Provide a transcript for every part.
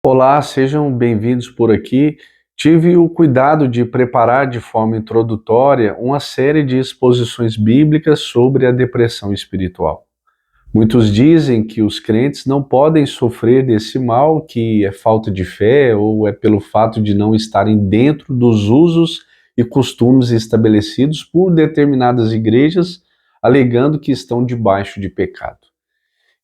Olá, sejam bem-vindos por aqui. Tive o cuidado de preparar de forma introdutória uma série de exposições bíblicas sobre a depressão espiritual. Muitos dizem que os crentes não podem sofrer desse mal, que é falta de fé ou é pelo fato de não estarem dentro dos usos e costumes estabelecidos por determinadas igrejas, alegando que estão debaixo de pecado.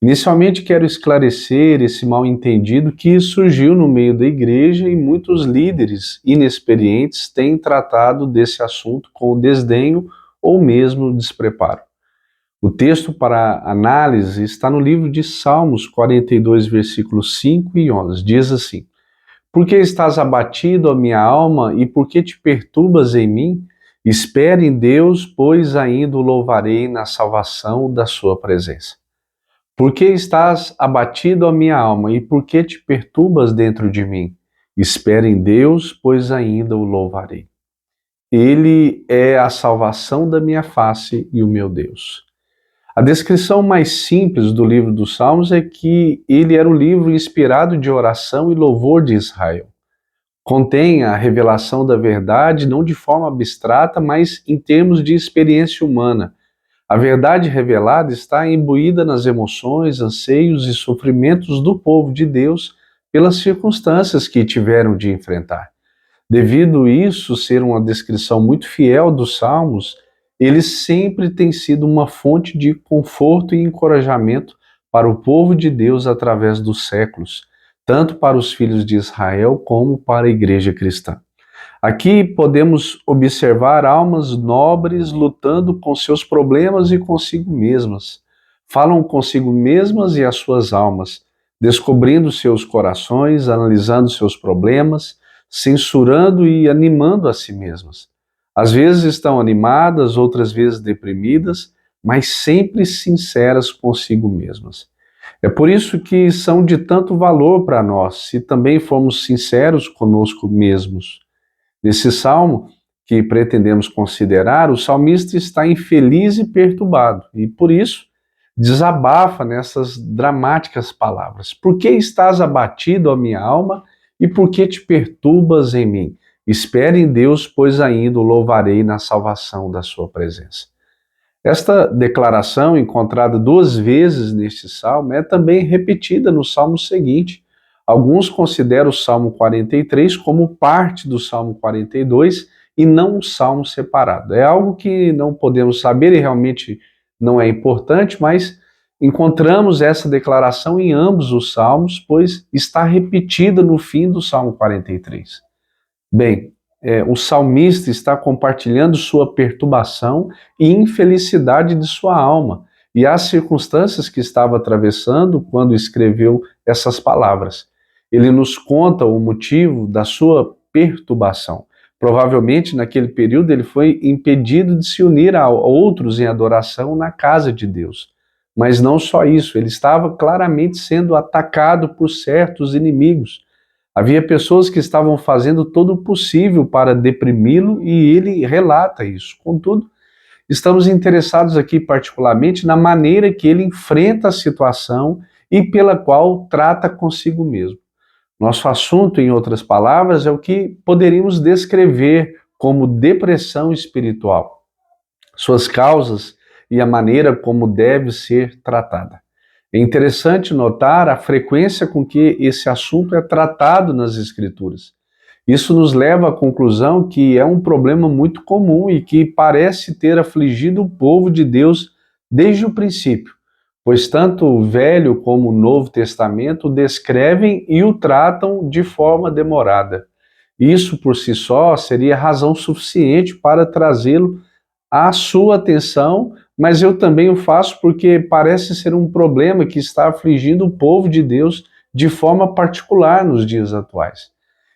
Inicialmente, quero esclarecer esse mal-entendido que surgiu no meio da igreja e muitos líderes inexperientes têm tratado desse assunto com desdenho ou mesmo despreparo. O texto para análise está no livro de Salmos 42, versículos 5 e 11. Diz assim: Por que estás abatido, ó minha alma, e por que te perturbas em mim? Espere em Deus, pois ainda o louvarei na salvação da sua presença. Por que estás abatido, a minha alma, e por que te perturbas dentro de mim? Espera em Deus, pois ainda o louvarei. Ele é a salvação da minha face e o meu Deus. A descrição mais simples do livro dos Salmos é que ele era o livro inspirado de oração e louvor de Israel. Contém a revelação da verdade não de forma abstrata, mas em termos de experiência humana. A verdade revelada está imbuída nas emoções, anseios e sofrimentos do povo de Deus pelas circunstâncias que tiveram de enfrentar. Devido a isso ser uma descrição muito fiel dos Salmos, ele sempre tem sido uma fonte de conforto e encorajamento para o povo de Deus através dos séculos, tanto para os filhos de Israel como para a igreja cristã. Aqui podemos observar almas nobres lutando com seus problemas e consigo mesmas. Falam consigo mesmas e as suas almas, descobrindo seus corações, analisando seus problemas, censurando e animando a si mesmas. Às vezes estão animadas, outras vezes deprimidas, mas sempre sinceras consigo mesmas. É por isso que são de tanto valor para nós, se também formos sinceros conosco mesmos. Nesse salmo que pretendemos considerar, o salmista está infeliz e perturbado, e por isso desabafa nessas dramáticas palavras. Por que estás abatido, ó minha alma, e por que te perturbas em mim? Espere em Deus, pois ainda o louvarei na salvação da sua presença. Esta declaração, encontrada duas vezes neste salmo, é também repetida no salmo seguinte. Alguns consideram o Salmo 43 como parte do Salmo 42 e não um salmo separado. É algo que não podemos saber e realmente não é importante, mas encontramos essa declaração em ambos os salmos, pois está repetida no fim do Salmo 43. Bem, o salmista está compartilhando sua perturbação e infelicidade de sua alma e as circunstâncias que estava atravessando quando escreveu essas palavras. Ele nos conta o motivo da sua perturbação. Provavelmente, naquele período, ele foi impedido de se unir a outros em adoração na casa de Deus. Mas não só isso, ele estava claramente sendo atacado por certos inimigos. Havia pessoas que estavam fazendo todo o possível para deprimi-lo e ele relata isso. Contudo, estamos interessados aqui particularmente na maneira que ele enfrenta a situação e pela qual trata consigo mesmo. Nosso assunto, em outras palavras, é o que poderíamos descrever como depressão espiritual, suas causas e a maneira como deve ser tratada. É interessante notar a frequência com que esse assunto é tratado nas Escrituras. Isso nos leva à conclusão que é um problema muito comum e que parece ter afligido o povo de Deus desde o princípio, pois tanto o Velho como o Novo Testamento o descrevem e o tratam de forma demorada. Isso por si só seria razão suficiente para trazê-lo à sua atenção, mas eu também o faço porque parece ser um problema que está afligindo o povo de Deus de forma particular nos dias atuais.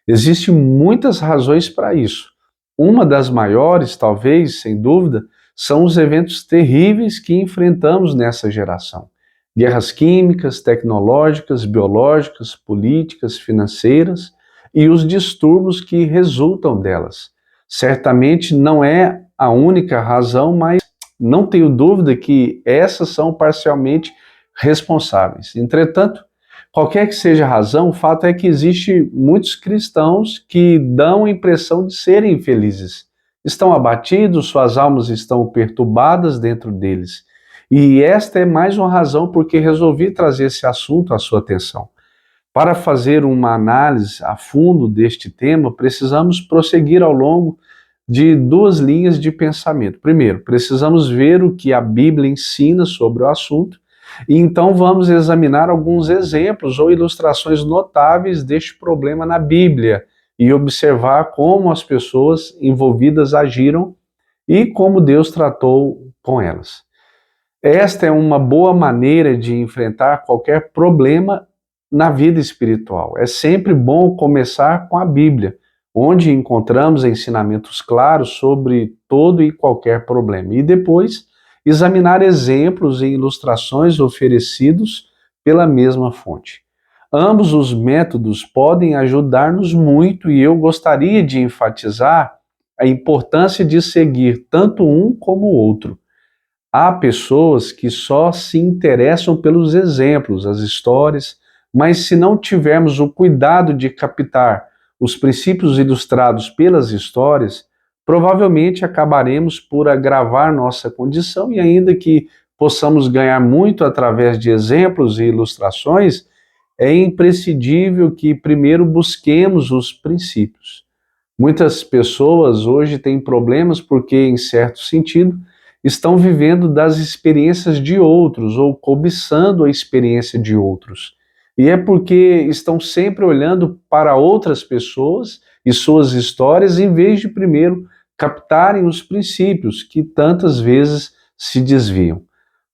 Existem muitas razões para isso. Uma das maiores, talvez, sem dúvida, são os eventos terríveis que enfrentamos nessa geração. Guerras químicas, tecnológicas, biológicas, políticas, financeiras e os distúrbios que resultam delas. Certamente não é a única razão, mas não tenho dúvida que essas são parcialmente responsáveis. Entretanto, Qualquer que seja a razão, o fato é que existe muitos cristãos que dão a impressão de serem infelizes. Estão abatidos, suas almas estão perturbadas dentro deles. E esta é mais uma razão porque resolvi trazer esse assunto à sua atenção. Para fazer uma análise a fundo deste tema, precisamos prosseguir ao longo de duas linhas de pensamento. Primeiro, precisamos ver o que a Bíblia ensina sobre o assunto, e então vamos examinar alguns exemplos ou ilustrações notáveis deste problema na Bíblia e observar como as pessoas envolvidas agiram e como Deus tratou com elas. Esta é uma boa maneira de enfrentar qualquer problema na vida espiritual. É sempre bom começar com a Bíblia, onde encontramos ensinamentos claros sobre todo e qualquer problema, e depois examinar exemplos e ilustrações oferecidos pela mesma fonte. Ambos os métodos podem ajudar-nos muito e eu gostaria de enfatizar a importância de seguir tanto um como o outro. Há pessoas que só se interessam pelos exemplos, as histórias, mas se não tivermos o cuidado de captar os princípios ilustrados pelas histórias, provavelmente acabaremos por agravar nossa condição e ainda que possamos ganhar muito através de exemplos e ilustrações, é imprescindível que primeiro busquemos os princípios. Muitas pessoas hoje têm problemas porque, em certo sentido, estão vivendo das experiências de outros ou cobiçando a experiência de outros. E é porque estão sempre olhando para outras pessoas e suas histórias em vez de primeiro captarem os princípios que tantas vezes se desviam.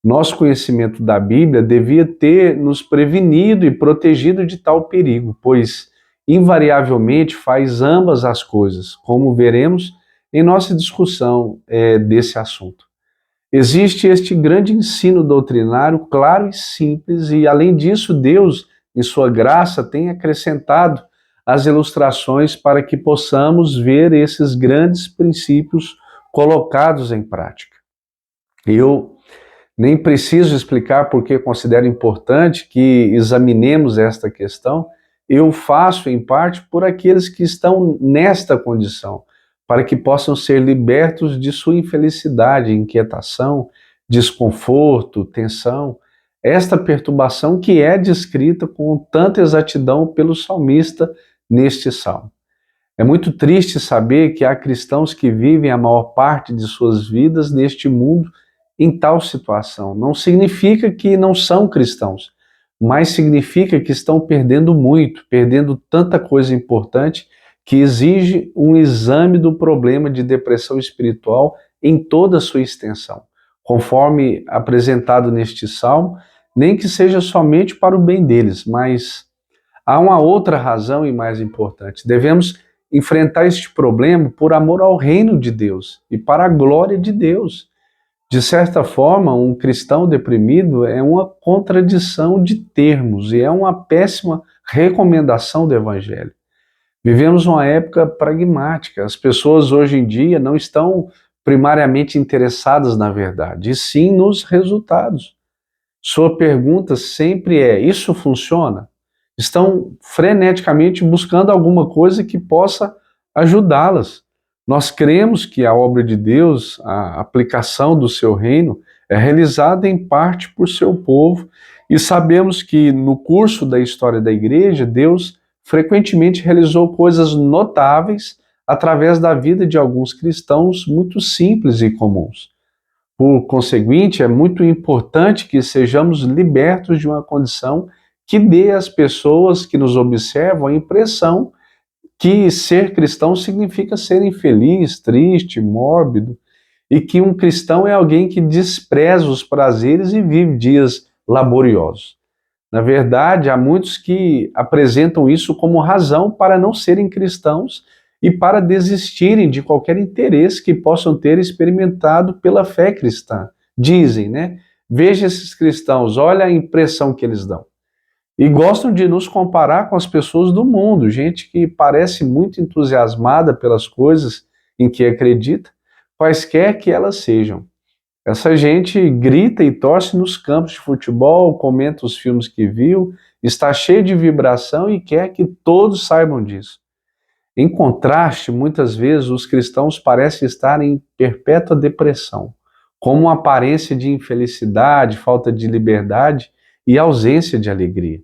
Nosso conhecimento da Bíblia devia ter nos prevenido e protegido de tal perigo, pois invariavelmente faz ambas as coisas, como veremos em nossa discussão desse assunto. Existe este grande ensino doutrinário claro e simples, e além disso, Deus, em sua graça, tem acrescentado as ilustrações para que possamos ver esses grandes princípios colocados em prática. Eu nem preciso explicar porque considero importante que examinemos esta questão. Eu faço, em parte, por aqueles que estão nesta condição, para que possam ser libertos de sua infelicidade, inquietação, desconforto, tensão. Esta perturbação que é descrita com tanta exatidão pelo salmista neste salmo. É muito triste saber que há cristãos que vivem a maior parte de suas vidas neste mundo em tal situação. Não significa que não são cristãos, mas significa que estão perdendo muito, perdendo tanta coisa importante que exige um exame do problema de depressão espiritual em toda a sua extensão, conforme apresentado neste salmo, nem que seja somente para o bem deles, mas há uma outra razão e mais importante. Devemos enfrentar este problema por amor ao reino de Deus e para a glória de Deus. De certa forma, um cristão deprimido é uma contradição de termos e é uma péssima recomendação do Evangelho. Vivemos uma época pragmática. As pessoas hoje em dia não estão primariamente interessadas na verdade, e sim nos resultados. Sua pergunta sempre é: isso funciona? Estão freneticamente buscando alguma coisa que possa ajudá-las. Nós cremos que a obra de Deus, a aplicação do seu reino, é realizada em parte por seu povo, e sabemos que no curso da história da igreja, Deus frequentemente realizou coisas notáveis através da vida de alguns cristãos muito simples e comuns. Por conseguinte, é muito importante que sejamos libertos de uma condição que dê às pessoas que nos observam a impressão que ser cristão significa ser infeliz, triste, mórbido, e que um cristão é alguém que despreza os prazeres e vive dias laboriosos. Na verdade, há muitos que apresentam isso como razão para não serem cristãos e para desistirem de qualquer interesse que possam ter experimentado pela fé cristã. Dizem, né? Veja esses cristãos, olha a impressão que eles dão. E gostam de nos comparar com as pessoas do mundo, gente que parece muito entusiasmada pelas coisas em que acredita, quaisquer que elas sejam. Essa gente grita e torce nos campos de futebol, comenta os filmes que viu está cheio de vibração e quer que todos saibam disso. Em contraste, muitas vezes os cristãos parecem estar em perpétua depressão, como uma aparência de infelicidade, falta de liberdade e ausência de alegria.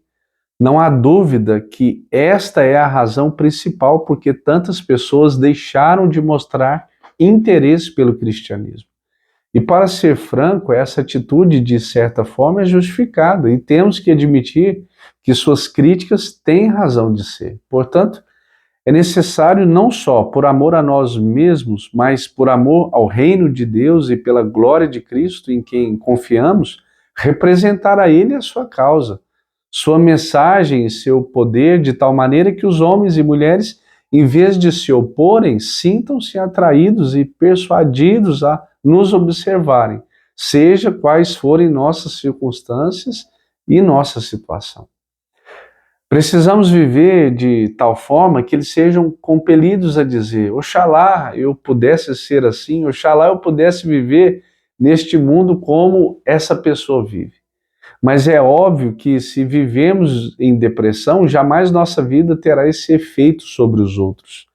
Não há dúvida que esta é a razão principal porque tantas pessoas deixaram de mostrar interesse pelo cristianismo. E para ser franco, essa atitude, de certa forma, é justificada e temos que admitir que suas críticas têm razão de ser. Portanto, é necessário não só por amor a nós mesmos, mas por amor ao reino de Deus e pela glória de Cristo em quem confiamos, representar a Ele a sua causa, sua mensagem e seu poder, de tal maneira que os homens e mulheres, em vez de se oporem, sintam-se atraídos e persuadidos a nos observarem, seja quais forem nossas circunstâncias e nossa situação. Precisamos viver de tal forma que eles sejam compelidos a dizer: oxalá eu pudesse ser assim, oxalá eu pudesse viver neste mundo como essa pessoa vive. Mas é óbvio que se vivemos em depressão, jamais nossa vida terá esse efeito sobre os outros.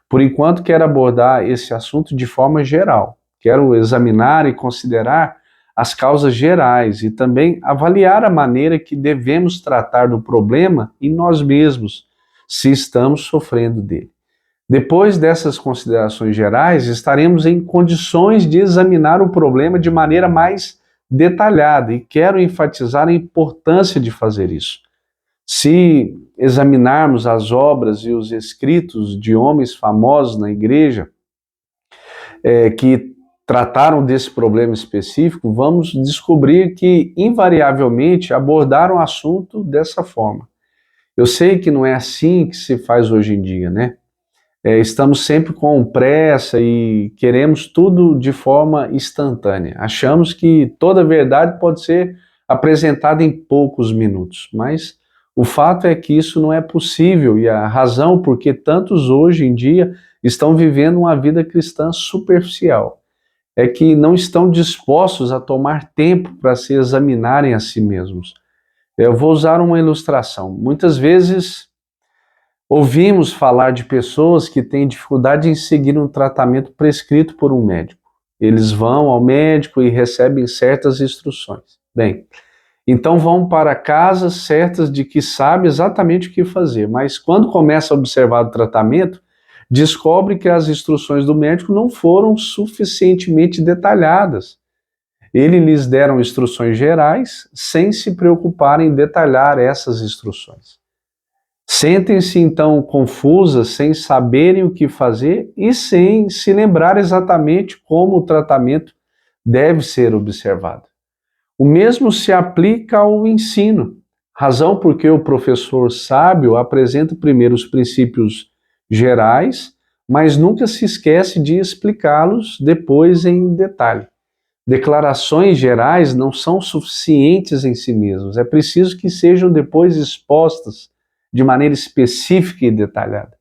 Por enquanto, quero abordar esse assunto de forma geral. Quero examinar e considerar as causas gerais e também avaliar a maneira que devemos tratar do problema em nós mesmos, se estamos sofrendo dele. Depois dessas considerações gerais, estaremos em condições de examinar o problema de maneira mais detalhada e quero enfatizar a importância de fazer isso. Se examinarmos as obras e os escritos de homens famosos na igreja que trataram desse problema específico, vamos descobrir que, invariavelmente, abordaram o assunto dessa forma. Eu sei que não é assim que se faz hoje em dia, né? Estamos sempre com pressa e queremos tudo de forma instantânea. Achamos que toda verdade pode ser apresentada em poucos minutos, mas o fato é que isso não é possível e a razão por que tantos hoje em dia estão vivendo uma vida cristã superficial é que não estão dispostos a tomar tempo para se examinarem a si mesmos. Eu vou usar uma ilustração. Muitas vezes ouvimos falar de pessoas que têm dificuldade em seguir um tratamento prescrito por um médico. Eles vão ao médico e recebem certas instruções. Bem, então vão para casa certas de que sabe exatamente o que fazer, mas quando começa a observar o tratamento, descobre que as instruções do médico não foram suficientemente detalhadas. Eles lhes deram instruções gerais, sem se preocupar em detalhar essas instruções. Sentem-se então confusas, sem saberem o que fazer e sem se lembrar exatamente como o tratamento deve ser observado. O mesmo se aplica ao ensino, razão porque o professor sábio apresenta primeiro os princípios gerais, mas nunca se esquece de explicá-los depois em detalhe. Declarações gerais não são suficientes em si mesmas, é preciso que sejam depois expostas de maneira específica e detalhada.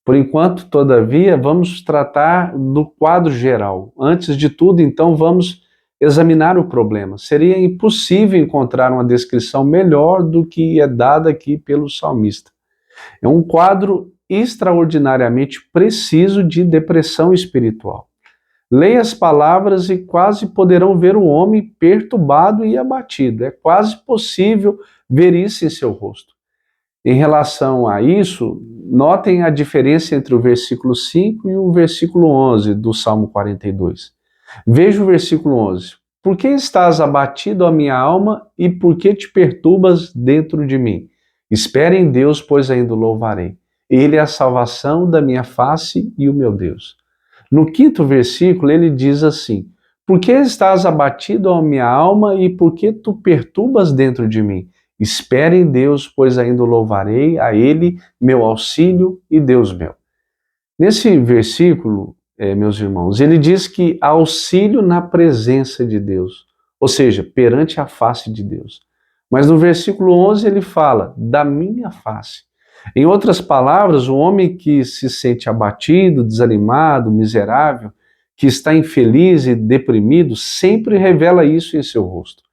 Por enquanto, todavia, vamos tratar do quadro geral. Antes de tudo, então, vamos examinar o problema. Seria impossível encontrar uma descrição melhor do que é dada aqui pelo salmista. É um quadro extraordinariamente preciso de depressão espiritual. Leia as palavras e quase poderão ver o homem perturbado e abatido. É quase possível ver isso em seu rosto. Em relação a isso, notem a diferença entre o versículo 5 e o versículo 11 do Salmo 42. Veja o versículo 11. Por que estás abatido, a minha alma, e por que te perturbas dentro de mim? Espere em Deus, pois ainda o louvarei. Ele é a salvação da minha face e o meu Deus. No quinto versículo, ele diz assim: por que estás abatido, a minha alma, e por que tu perturbas dentro de mim? Espere em Deus, pois ainda o louvarei, a Ele, meu auxílio e Deus meu. Nesse versículo, meus irmãos, ele diz que há auxílio na presença de Deus, ou seja, perante a face de Deus. Mas no versículo 11 ele fala, da minha face. Em outras palavras, o homem que se sente abatido, desanimado, miserável, que está infeliz e deprimido, sempre revela isso em seu rosto.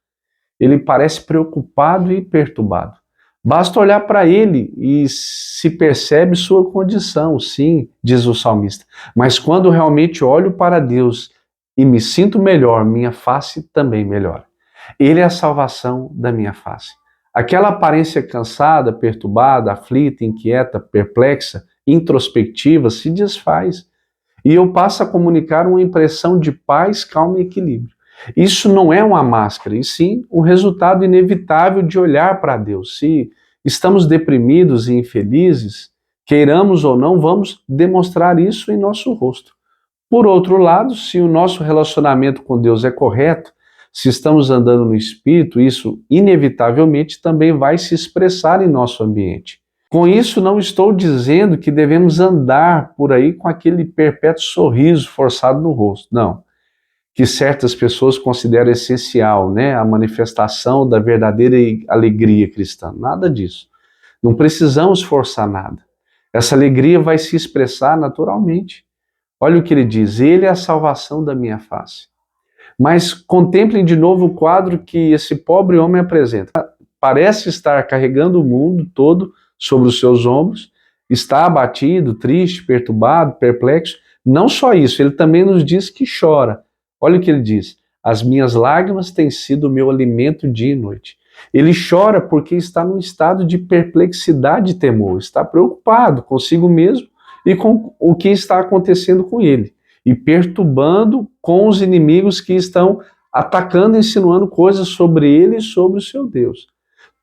Ele parece preocupado e perturbado. Basta olhar para ele e se percebe sua condição, sim, diz o salmista. Mas quando realmente olho para Deus e me sinto melhor, minha face também melhora. Ele é a salvação da minha face. Aquela aparência cansada, perturbada, aflita, inquieta, perplexa, introspectiva se desfaz. E eu passo a comunicar uma impressão de paz, calma e equilíbrio. Isso não é uma máscara, e sim um resultado inevitável de olhar para Deus. Se estamos deprimidos e infelizes, queiramos ou não, vamos demonstrar isso em nosso rosto. Por outro lado, se o nosso relacionamento com Deus é correto, se estamos andando no Espírito, isso inevitavelmente também vai se expressar em nosso ambiente. Com isso, não estou dizendo que devemos andar por aí com aquele perpétuo sorriso forçado no rosto. Não. Que certas pessoas consideram essencial, né? A manifestação da verdadeira alegria cristã. Nada disso. Não precisamos forçar nada. Essa alegria vai se expressar naturalmente. Olha o que ele diz: Ele é a salvação da minha face. Mas contemplem de novo o quadro que esse pobre homem apresenta. Parece estar carregando o mundo todo sobre os seus ombros, está abatido, triste, perturbado, perplexo. Não só isso, ele também nos diz que chora. Olha o que ele diz: as minhas lágrimas têm sido o meu alimento dia e noite. Ele chora porque está num estado de perplexidade e temor, está preocupado consigo mesmo e com o que está acontecendo com ele, e perturbando com os inimigos que estão atacando, insinuando coisas sobre ele e sobre o seu Deus.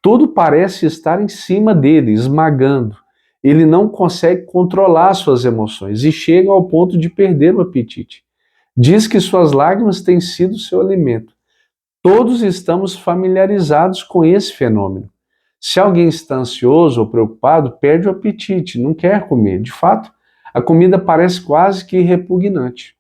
Tudo parece estar em cima dele, esmagando. Ele não consegue controlar suas emoções e chega ao ponto de perder o apetite. Diz que suas lágrimas têm sido seu alimento. Todos estamos familiarizados com esse fenômeno. Se alguém está ansioso ou preocupado, perde o apetite, não quer comer. De fato, a comida parece quase que repugnante.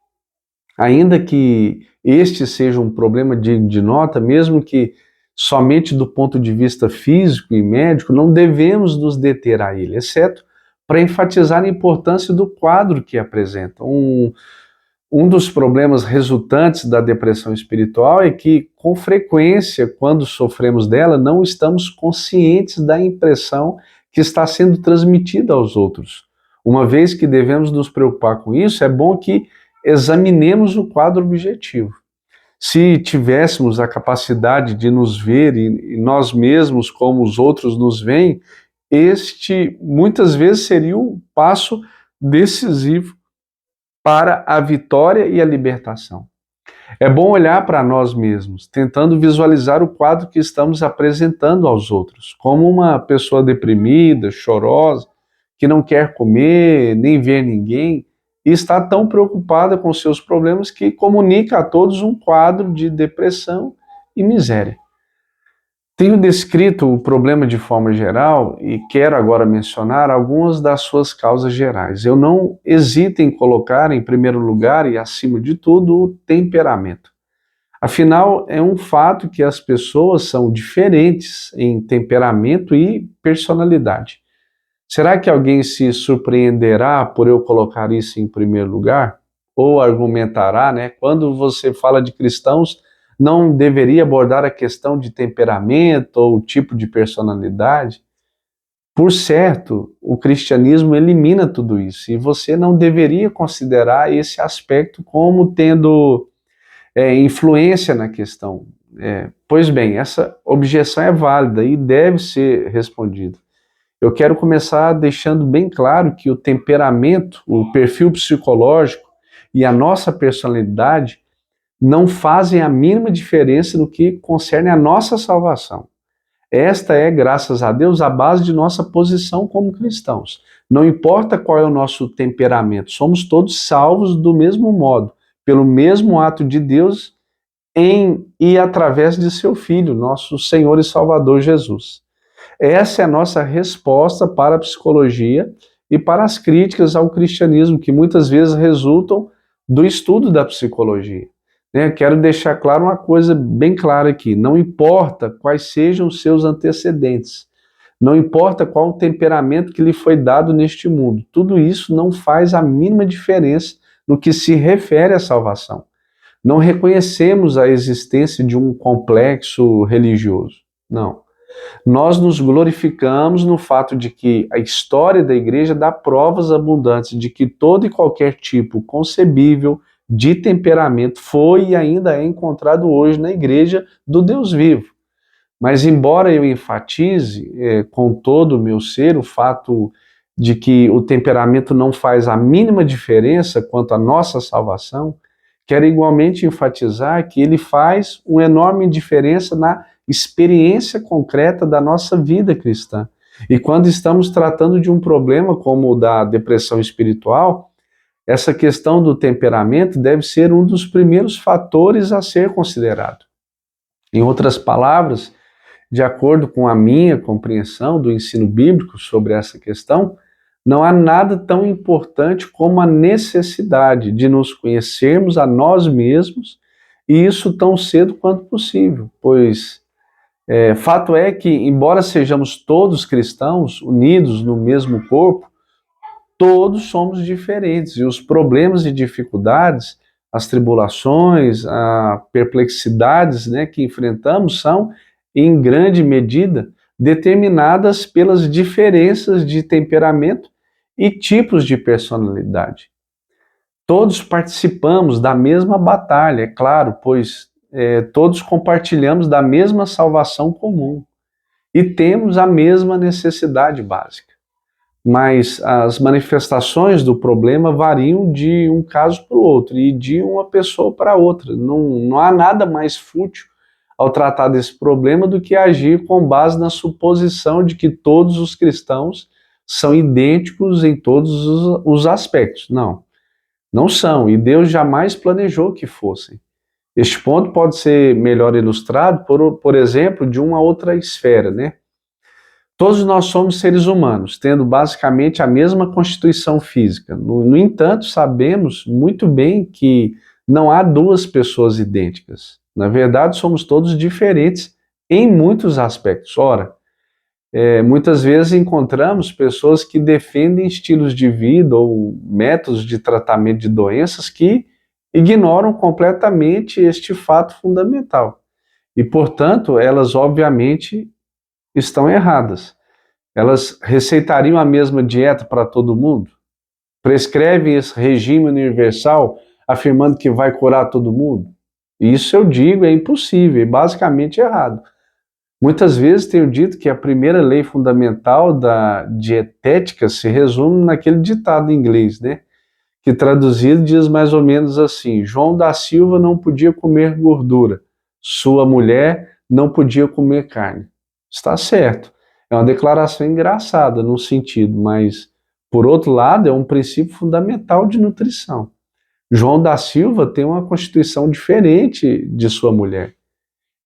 Ainda que este seja um problema digno de nota, mesmo que somente do ponto de vista físico e médico, não devemos nos deter a ele, exceto para enfatizar a importância do quadro que apresenta. Um dos problemas resultantes da depressão espiritual é que, com frequência, quando sofremos dela, não estamos conscientes da impressão que está sendo transmitida aos outros. Uma vez que devemos nos preocupar com isso, é bom que examinemos o quadro objetivo. Se tivéssemos a capacidade de nos ver e nós mesmos como os outros nos veem, este muitas vezes seria um passo decisivo para a vitória e a libertação. É bom olhar para nós mesmos, tentando visualizar o quadro que estamos apresentando aos outros, como uma pessoa deprimida, chorosa, que não quer comer, nem ver ninguém, e está tão preocupada com seus problemas que comunica a todos um quadro de depressão e miséria. Tenho descrito o problema de forma geral e quero agora mencionar algumas das suas causas gerais. Eu não hesito em colocar em primeiro lugar e acima de tudo o temperamento. Afinal, é um fato que as pessoas são diferentes em temperamento e personalidade. Será que alguém se surpreenderá por eu colocar isso em primeiro lugar? Ou argumentará, né? Quando você fala de cristãos, não deveria abordar a questão de temperamento ou tipo de personalidade? Por certo, o cristianismo elimina tudo isso e você não deveria considerar esse aspecto como tendo influência na questão. Pois bem, essa objeção é válida e deve ser respondida. Eu quero começar deixando bem claro que o temperamento, o perfil psicológico e a nossa personalidade não fazem a mínima diferença no que concerne a nossa salvação. Esta é, graças a Deus, a base de nossa posição como cristãos. Não importa qual é o nosso temperamento, somos todos salvos do mesmo modo, pelo mesmo ato de Deus em e através de seu Filho, nosso Senhor e Salvador Jesus. Essa é a nossa resposta para a psicologia e para as críticas ao cristianismo, que muitas vezes resultam do estudo da psicologia. Quero deixar claro uma coisa bem clara aqui: não importa quais sejam os seus antecedentes, não importa qual o temperamento que lhe foi dado neste mundo, tudo isso não faz a mínima diferença no que se refere à salvação. Não reconhecemos a existência de um complexo religioso, não. Nós nos glorificamos no fato de que a história da igreja dá provas abundantes de que todo e qualquer tipo concebível de temperamento foi e ainda é encontrado hoje na igreja do Deus vivo. Mas embora eu enfatize com todo o meu ser o fato de que o temperamento não faz a mínima diferença quanto à nossa salvação, quero igualmente enfatizar que ele faz uma enorme diferença na experiência concreta da nossa vida cristã. E quando estamos tratando de um problema como o da depressão espiritual, essa questão do temperamento deve ser um dos primeiros fatores a ser considerado. Em outras palavras, de acordo com a minha compreensão do ensino bíblico sobre essa questão, não há nada tão importante como a necessidade de nos conhecermos a nós mesmos, e isso tão cedo quanto possível, pois fato é que, embora sejamos todos cristãos, unidos no mesmo corpo, todos somos diferentes, e os problemas e dificuldades, as tribulações, as perplexidades, né, que enfrentamos são, em grande medida, determinadas pelas diferenças de temperamento e tipos de personalidade. Todos participamos da mesma batalha, é claro, pois todos compartilhamos da mesma salvação comum e temos a mesma necessidade básica. Mas as manifestações do problema variam de um caso para o outro e de uma pessoa para outra. Não há nada mais fútil ao tratar desse problema do que agir com base na suposição de que todos os cristãos são idênticos em todos os aspectos. Não, não são, e Deus jamais planejou que fossem. Este ponto pode ser melhor ilustrado, por exemplo, de uma outra esfera, né? Todos nós somos seres humanos, tendo basicamente a mesma constituição física. No entanto, sabemos muito bem que não há duas pessoas idênticas. Na verdade, somos todos diferentes em muitos aspectos. Ora, muitas vezes encontramos pessoas que defendem estilos de vida ou métodos de tratamento de doenças que ignoram completamente este fato fundamental. E, portanto, elas obviamente estão erradas. Elas receitariam a mesma dieta para todo mundo? Prescrevem esse regime universal afirmando que vai curar todo mundo? Isso eu digo é impossível, é basicamente errado. Muitas vezes tenho dito que a primeira lei fundamental da dietética se resume naquele ditado em inglês, né? Que traduzido diz mais ou menos assim: João da Silva não podia comer gordura, sua mulher não podia comer carne. Está certo. É uma declaração engraçada num sentido, mas, por outro lado, é um princípio fundamental de nutrição. João da Silva tem uma constituição diferente de sua mulher.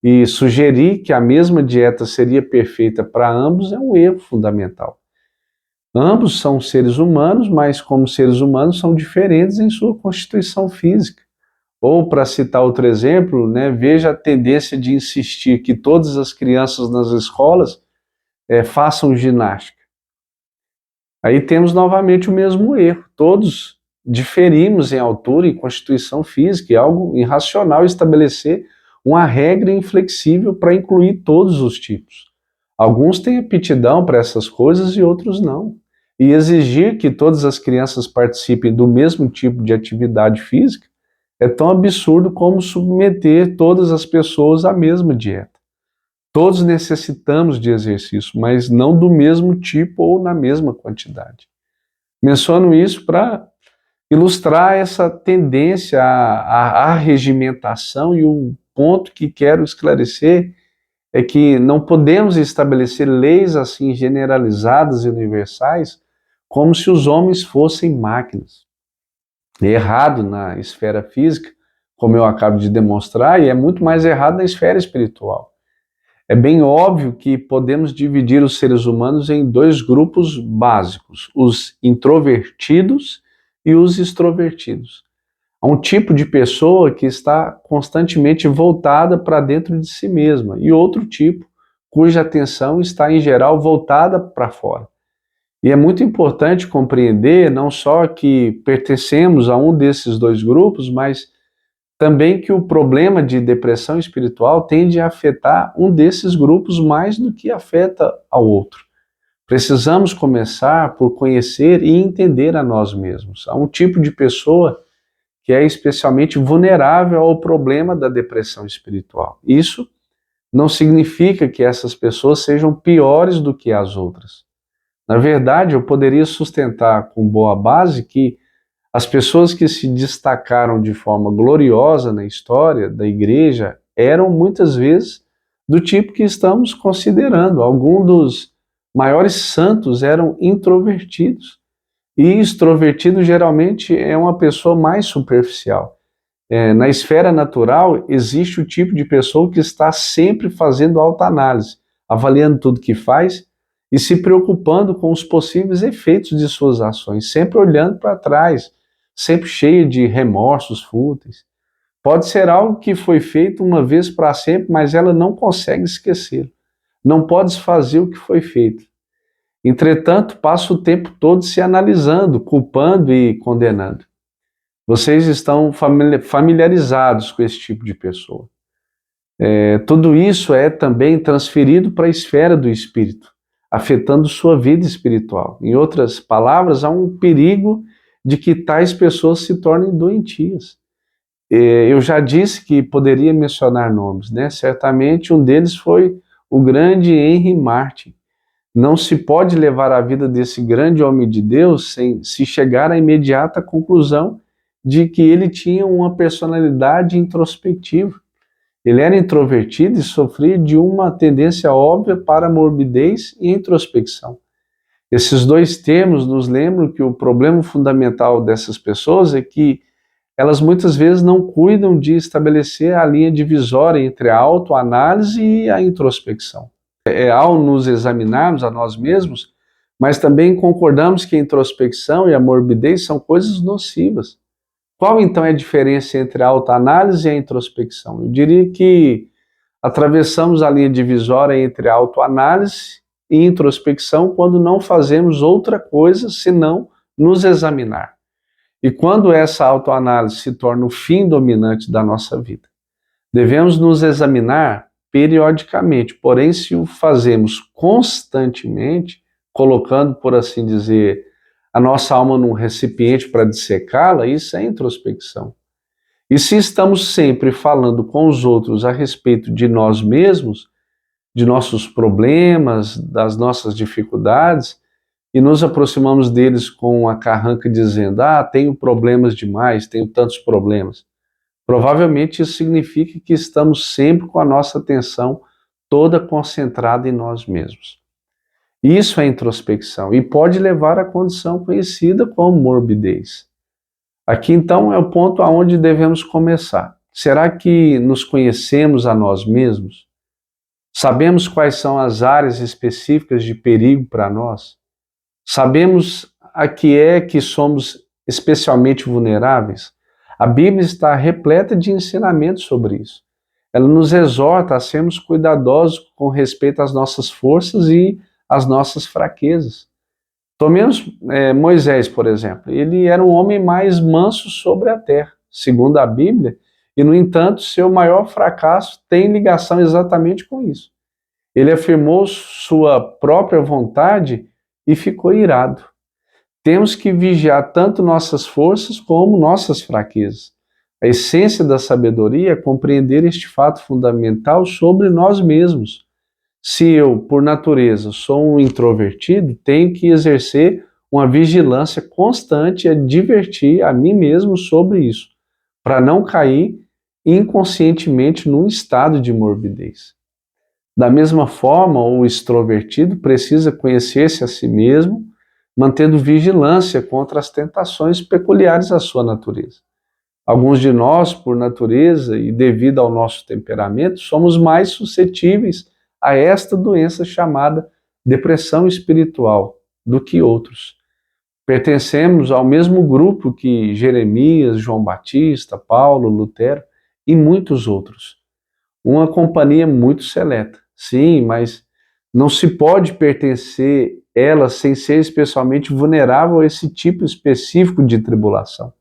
E sugerir que a mesma dieta seria perfeita para ambos é um erro fundamental. Ambos são seres humanos, mas como seres humanos são diferentes em sua constituição física. Ou, para citar outro exemplo, né, veja a tendência de insistir que todas as crianças nas escolas façam ginástica. Aí temos novamente o mesmo erro. Todos diferimos em altura e constituição física, e é algo irracional estabelecer uma regra inflexível para incluir todos os tipos. Alguns têm aptidão para essas coisas e outros não. E exigir que todas as crianças participem do mesmo tipo de atividade física é tão absurdo como submeter todas as pessoas à mesma dieta. Todos necessitamos de exercício, mas não do mesmo tipo ou na mesma quantidade. Menciono isso para ilustrar essa tendência à regimentação, e o ponto que quero esclarecer é que não podemos estabelecer leis assim generalizadas e universais como se os homens fossem máquinas. É errado na esfera física, como eu acabo de demonstrar, e é muito mais errado na esfera espiritual. É bem óbvio que podemos dividir os seres humanos em dois grupos básicos, os introvertidos e os extrovertidos. Há um tipo de pessoa que está constantemente voltada para dentro de si mesma, e outro tipo cuja atenção está, em geral, voltada para fora. E é muito importante compreender não só que pertencemos a um desses dois grupos, mas também que o problema de depressão espiritual tende a afetar um desses grupos mais do que afeta ao outro. Precisamos começar por conhecer e entender a nós mesmos. Há um tipo de pessoa que é especialmente vulnerável ao problema da depressão espiritual. Isso não significa que essas pessoas sejam piores do que as outras. Na verdade, eu poderia sustentar com boa base que as pessoas que se destacaram de forma gloriosa na história da igreja eram muitas vezes do tipo que estamos considerando. Alguns dos maiores santos eram introvertidos. E extrovertido geralmente é uma pessoa mais superficial. Na esfera natural, existe o tipo de pessoa que está sempre fazendo autoanálise, avaliando tudo que faz e se preocupando com os possíveis efeitos de suas ações, sempre olhando para trás, sempre cheia de remorsos fúteis. Pode ser algo que foi feito uma vez para sempre, mas ela não consegue esquecê-lo. Não pode fazer o que foi feito. Entretanto, passa o tempo todo se analisando, culpando e condenando. Vocês estão familiarizados com esse tipo de pessoa. Tudo isso é também transferido para a esfera do espírito, afetando sua vida espiritual. Em outras palavras, há um perigo de que tais pessoas se tornem doentias. Eu já disse que poderia mencionar nomes, né? Certamente um deles foi o grande Henry Martin. Não se pode levar a vida desse grande homem de Deus sem se chegar à imediata conclusão de que ele tinha uma personalidade introspectiva. Ele era introvertido e sofria de uma tendência óbvia para morbidez e introspecção. Esses dois termos nos lembram que o problema fundamental dessas pessoas é que elas muitas vezes não cuidam de estabelecer a linha divisória entre a autoanálise e a introspecção. Ao nos examinarmos a nós mesmos, mas também concordamos que a introspecção e a morbidez são coisas nocivas. Qual então é a diferença entre a autoanálise e a introspecção? Eu diria que atravessamos a linha divisória entre a autoanálise e introspecção quando não fazemos outra coisa senão nos examinar. E quando essa autoanálise se torna o fim dominante da nossa vida. Devemos nos examinar periodicamente, porém, se o fazemos constantemente, colocando, por assim dizer, a nossa alma num recipiente para dissecá-la, isso é introspecção. E se estamos sempre falando com os outros a respeito de nós mesmos, de nossos problemas, das nossas dificuldades, e nos aproximamos deles com a carranca dizendo: tenho problemas demais, tenho tantos problemas. Provavelmente isso significa que estamos sempre com a nossa atenção toda concentrada em nós mesmos. Isso é introspecção e pode levar à condição conhecida como morbidez. Aqui então é o ponto aonde devemos começar. Será que nos conhecemos a nós mesmos? Sabemos quais são as áreas específicas de perigo para nós? Sabemos a que é que somos especialmente vulneráveis? A Bíblia está repleta de ensinamentos sobre isso. Ela nos exorta a sermos cuidadosos com respeito às nossas forças e às nossas fraquezas. Tomemos Moisés, por exemplo. Ele era um homem mais manso sobre a terra, segundo a Bíblia, e, no entanto, seu maior fracasso tem ligação exatamente com isso. Ele afirmou sua própria vontade e ficou irado. Temos que vigiar tanto nossas forças como nossas fraquezas. A essência da sabedoria é compreender este fato fundamental sobre nós mesmos. Se eu, por natureza, sou um introvertido, tenho que exercer uma vigilância constante e advertir a mim mesmo sobre isso, para não cair inconscientemente num estado de morbidez. Da mesma forma, o extrovertido precisa conhecer-se a si mesmo, mantendo vigilância contra as tentações peculiares à sua natureza. Alguns de nós, por natureza e devido ao nosso temperamento, somos mais suscetíveis a esta doença chamada depressão espiritual do que outros. Pertencemos ao mesmo grupo que Jeremias, João Batista, Paulo, Lutero e muitos outros. Uma companhia muito seleta. Sim, mas não se pode pertencer ela sem ser especialmente vulnerável a esse tipo específico de tribulação.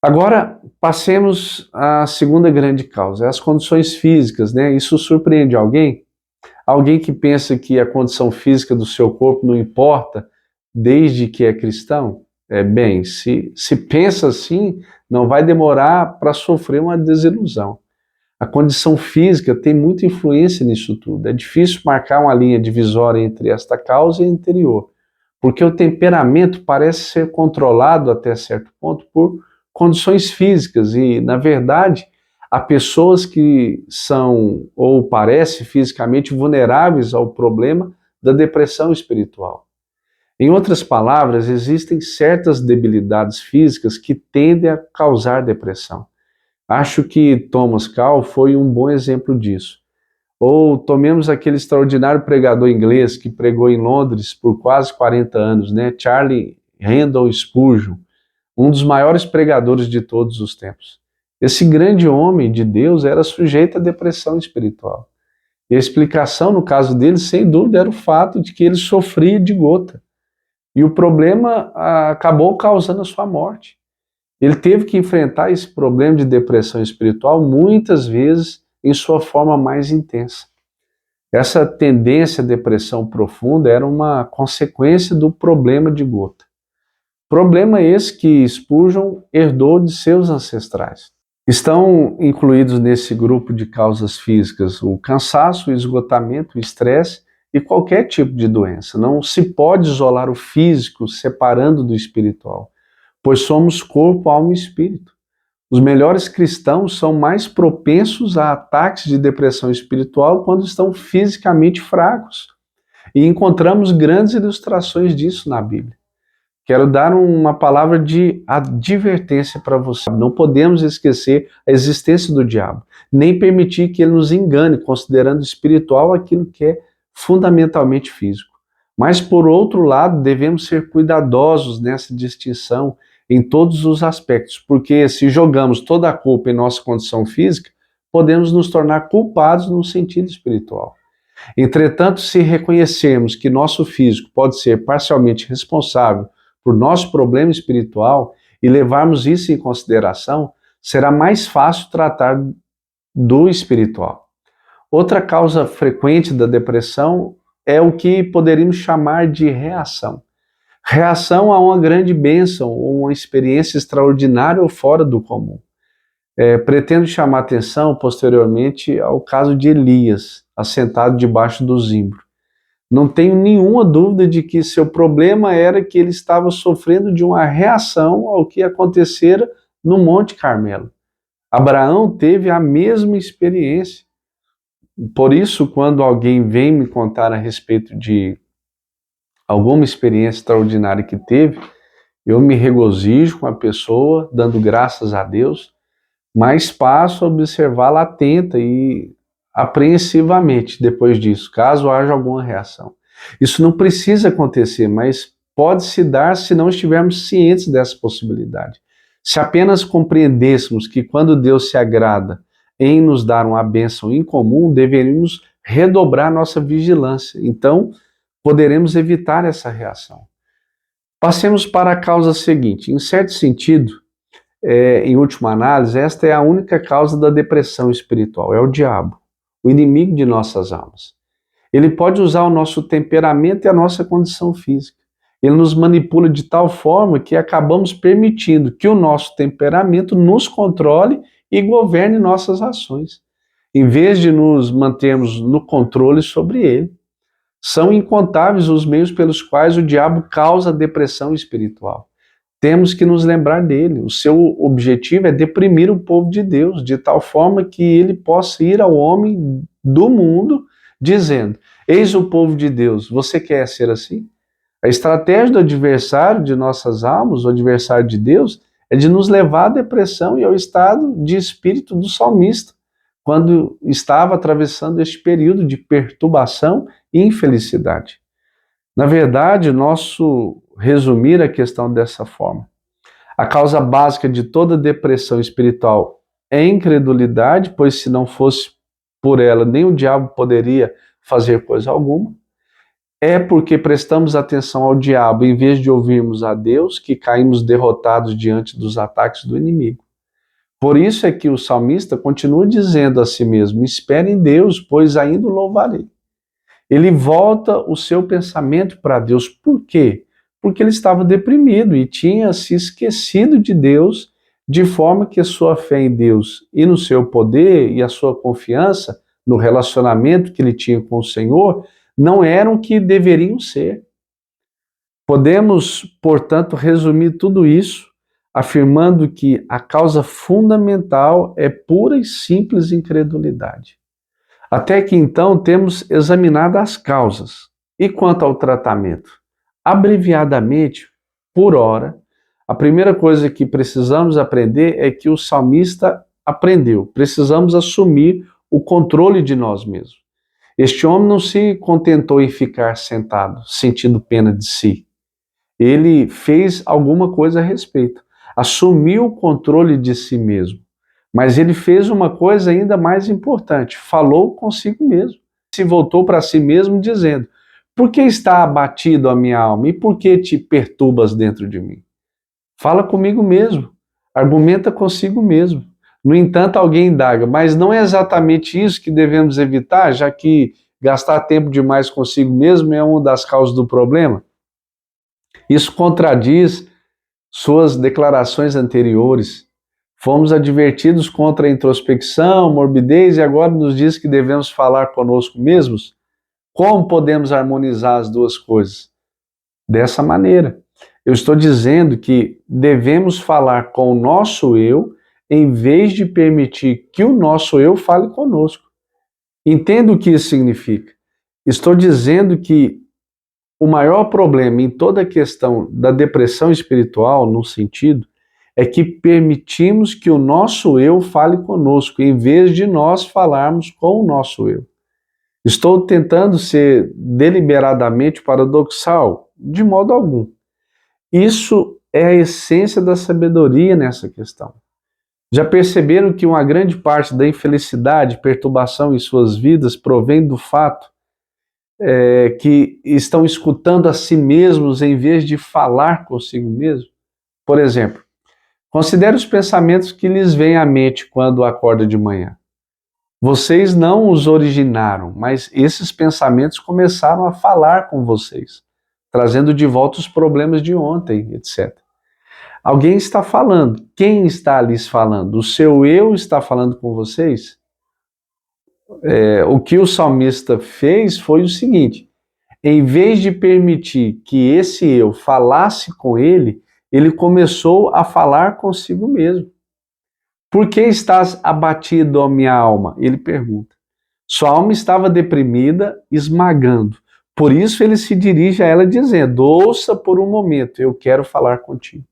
Agora, passemos à segunda grande causa, as condições físicas, né? Isso surpreende alguém? Alguém que pensa que a condição física do seu corpo não importa, desde que é cristão? Bem, se pensa assim, não vai demorar para sofrer uma desilusão. A condição física tem muita influência nisso tudo. É difícil marcar uma linha divisória entre esta causa e a anterior, porque o temperamento parece ser controlado até certo ponto por condições físicas e, na verdade, há pessoas que são ou parecem fisicamente vulneráveis ao problema da depressão espiritual. Em outras palavras, existem certas debilidades físicas que tendem a causar depressão. Acho que Thomas Call foi um bom exemplo disso. Ou tomemos aquele extraordinário pregador inglês que pregou em Londres por quase 40 anos, né? Charles Haddon Spurgeon, um dos maiores pregadores de todos os tempos. Esse grande homem de Deus era sujeito à depressão espiritual. E a explicação no caso dele, sem dúvida, era o fato de que ele sofria de gota. E o problema acabou causando a sua morte. Ele teve que enfrentar esse problema de depressão espiritual muitas vezes em sua forma mais intensa. Essa tendência à depressão profunda era uma consequência do problema de gota. Problema esse que Spurgeon herdou de seus ancestrais. Estão incluídos nesse grupo de causas físicas o cansaço, o esgotamento, o estresse e qualquer tipo de doença. Não se pode isolar o físico separando do espiritual, pois somos corpo, alma e espírito. Os melhores cristãos são mais propensos a ataques de depressão espiritual quando estão fisicamente fracos. E encontramos grandes ilustrações disso na Bíblia. Quero dar uma palavra de advertência para você. Não podemos esquecer a existência do diabo, nem permitir que ele nos engane, considerando espiritual aquilo que é fundamentalmente físico. Mas, por outro lado, devemos ser cuidadosos nessa distinção em todos os aspectos, porque se jogamos toda a culpa em nossa condição física, podemos nos tornar culpados no sentido espiritual. Entretanto, se reconhecermos que nosso físico pode ser parcialmente responsável por nosso problema espiritual e levarmos isso em consideração, será mais fácil tratar do espiritual. Outra causa frequente da depressão é o que poderíamos chamar de reação. Reação a uma grande bênção ou uma experiência extraordinária ou fora do comum. Pretendo chamar atenção posteriormente ao caso de Elias, assentado debaixo do zimbro. Não tenho nenhuma dúvida de que seu problema era que ele estava sofrendo de uma reação ao que acontecera no Monte Carmelo. Abraão teve a mesma experiência. Por isso, quando alguém vem me contar a respeito de alguma experiência extraordinária que teve, eu me regozijo com a pessoa, dando graças a Deus, mas passo a observá-la atenta e apreensivamente depois disso, caso haja alguma reação. Isso não precisa acontecer, mas pode se dar se não estivermos cientes dessa possibilidade. Se apenas compreendêssemos que quando Deus se agrada em nos dar uma bênção incomum, deveríamos redobrar nossa vigilância. Então, poderemos evitar essa reação. Passemos para a causa seguinte. Em certo sentido, em última análise, esta é a única causa da depressão espiritual, é o diabo, o inimigo de nossas almas. Ele pode usar o nosso temperamento e a nossa condição física. Ele nos manipula de tal forma que acabamos permitindo que o nosso temperamento nos controle e governe nossas ações, em vez de nos mantermos no controle sobre ele. São incontáveis os meios pelos quais o diabo causa depressão espiritual. Temos que nos lembrar dele. O seu objetivo é deprimir o povo de Deus, de tal forma que ele possa ir ao homem do mundo dizendo: eis o povo de Deus, você quer ser assim? A estratégia do adversário de nossas almas, o adversário de Deus, é de nos levar à depressão e ao estado de espírito do salmista, quando estava atravessando este período de perturbação e infelicidade. Na verdade, nosso resumir a questão dessa forma. A causa básica de toda depressão espiritual é incredulidade, pois se não fosse por ela, nem o diabo poderia fazer coisa alguma. É porque prestamos atenção ao diabo em vez de ouvirmos a Deus que caímos derrotados diante dos ataques do inimigo. Por isso é que o salmista continua dizendo a si mesmo: espere em Deus, pois ainda o louvarei. Ele volta o seu pensamento para Deus. Por quê? Porque ele estava deprimido e tinha se esquecido de Deus, de forma que a sua fé em Deus e no seu poder e a sua confiança no relacionamento que ele tinha com o Senhor não eram o que deveriam ser. Podemos, portanto, resumir tudo isso afirmando que a causa fundamental é pura e simples incredulidade. Até que então temos examinado as causas. E quanto ao tratamento? Abreviadamente, por hora, a primeira coisa que precisamos aprender é que o salmista aprendeu. Precisamos assumir o controle de nós mesmos. Este homem não se contentou em ficar sentado, sentindo pena de si. Ele fez alguma coisa a respeito. Assumiu o controle de si mesmo. Mas ele fez uma coisa ainda mais importante, falou consigo mesmo. Se voltou para si mesmo dizendo: por que está abatido a minha alma e por que te perturbas dentro de mim? Fala comigo mesmo, argumenta consigo mesmo. No entanto, alguém indaga: mas não é exatamente isso que devemos evitar, já que gastar tempo demais consigo mesmo é uma das causas do problema? Isso contradiz suas declarações anteriores. Fomos advertidos contra a introspecção, morbidez, e agora nos diz que devemos falar conosco mesmos? Como podemos harmonizar as duas coisas? Dessa maneira. Eu estou dizendo que devemos falar com o nosso eu, em vez de permitir que o nosso eu fale conosco. Entenda o que isso significa. Estou dizendo que o maior problema em toda a questão da depressão espiritual, num sentido, é que permitimos que o nosso eu fale conosco, em vez de nós falarmos com o nosso eu. Estou tentando ser deliberadamente paradoxal? De modo algum. Isso é a essência da sabedoria nessa questão. Já perceberam que uma grande parte da infelicidade, perturbação em suas vidas provém do fato que estão escutando a si mesmos em vez de falar consigo mesmo? Por exemplo, considere os pensamentos que lhes vêm à mente quando acorda de manhã. Vocês não os originaram, mas esses pensamentos começaram a falar com vocês, trazendo de volta os problemas de ontem, etc. Alguém está falando. Quem está lhes falando? O seu eu está falando com vocês? O que o salmista fez foi o seguinte: em vez de permitir que esse eu falasse com ele, ele começou a falar consigo mesmo. Por que estás abatido, ó minha alma? Ele pergunta. Sua alma estava deprimida, esmagando. Por isso ele se dirige a ela dizendo: ouça por um momento, eu quero falar contigo.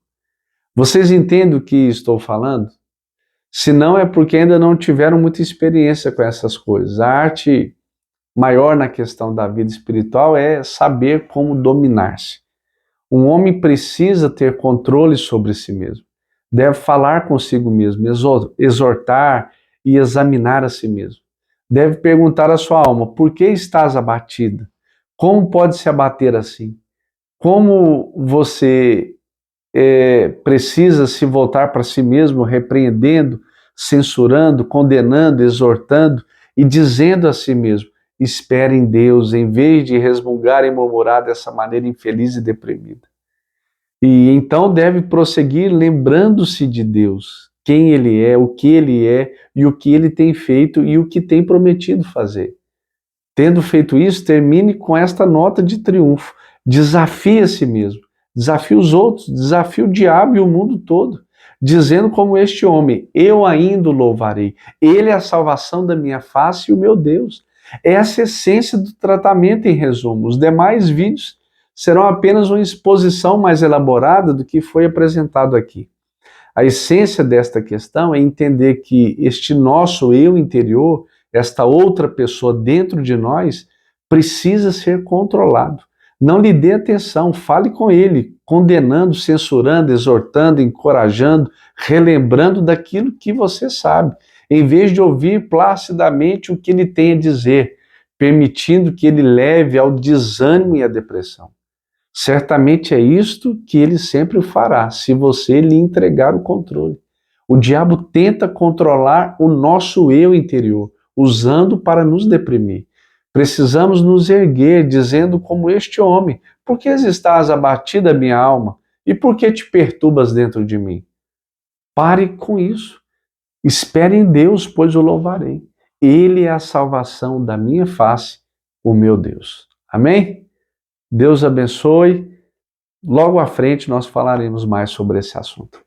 Vocês entendem o que estou falando? Se não, é porque ainda não tiveram muita experiência com essas coisas. A arte maior na questão da vida espiritual é saber como dominar-se. Um homem precisa ter controle sobre si mesmo. Deve falar consigo mesmo, exortar e examinar a si mesmo. Deve perguntar à sua alma: por que estás abatida? Como pode se abater assim? Como você precisa se voltar para si mesmo, repreendendo, censurando, condenando, exortando e dizendo a si mesmo: espere em Deus, em vez de resmungar e murmurar dessa maneira infeliz e deprimida. E então deve prosseguir lembrando-se de Deus, quem Ele é, o que Ele é e o que Ele tem feito e o que tem prometido fazer. Tendo feito isso, termine com esta nota de triunfo: desafie a si mesmo, desafie os outros, desafie o diabo e o mundo todo, dizendo como este homem: eu ainda o louvarei, ele é a salvação da minha face e o meu Deus. Essa é a essência do tratamento, em resumo. Os demais vídeos serão apenas uma exposição mais elaborada do que foi apresentado aqui. A essência desta questão é entender que este nosso eu interior, esta outra pessoa dentro de nós, precisa ser controlado. Não lhe dê atenção, fale com ele, condenando, censurando, exortando, encorajando, relembrando daquilo que você sabe, em vez de ouvir placidamente o que ele tem a dizer. permitindo que ele leve ao desânimo e à depressão. Certamente é isto que ele sempre fará, se você lhe entregar o controle. O diabo tenta controlar o nosso eu interior, usando para nos deprimir. Precisamos nos erguer, dizendo como este homem: por que estás abatida, minha alma? E por que te perturbas dentro de mim? Pare com isso. Espere em Deus, pois o louvarei. Ele é a salvação da minha face, o meu Deus. Amém? Deus abençoe. Logo à frente nós falaremos mais sobre esse assunto.